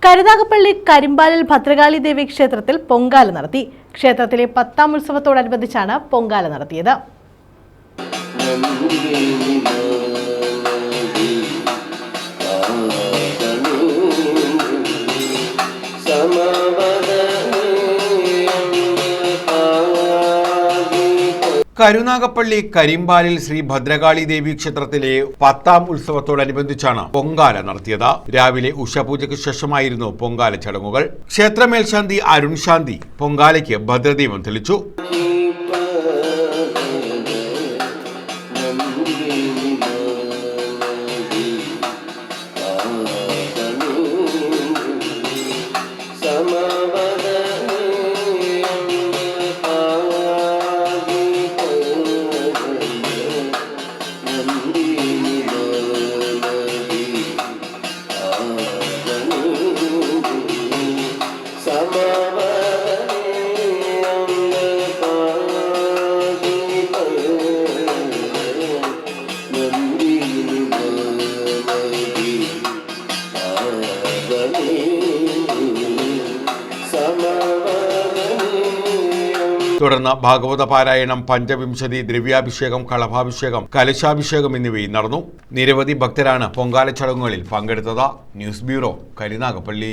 കരുനാഗപ്പള്ളി കരിമ്പാലിൽ ഭദ്രകാളി ദേവി ക്ഷേത്രത്തിൽ പൊങ്കാല നടത്തി. ക്ഷേത്രത്തിലെ 10ാം ഉത്സവത്തോടനുബന്ധിച്ചാണ് പൊങ്കാല നടത്തിയത്. കരുനാഗപ്പള്ളി കരിമ്പാലിൽ ശ്രീ ഭദ്രകാളി ദേവി ക്ഷേത്രത്തിലെ 10ാം ഉത്സവത്തോടനുബന്ധിച്ചാണ് പൊങ്കാല നടത്തിയത്. രാവിലെ ഉഷപൂജയ്ക്ക് ശേഷമായിരുന്നു പൊങ്കാല ചടങ്ങുകൾ. ക്ഷേത്രമേൽശാന്തി അരുൺ ശാന്തി പൊങ്കാലയ്ക്ക് ഭദ്രദീപം തെളിച്ചു. തുടർന്ന് ഭാഗവത പാരായണം, പഞ്ചവിംശതി, ദ്രവ്യാഭിഷേകം, കളഭാഭിഷേകം, കലശാഭിഷേകം എന്നിവയും നടന്നു. നിരവധി ഭക്തരാണ് പൊങ്കാല ചടങ്ങുകളിൽ പങ്കെടുത്തത്. News bureau, Karunagappally.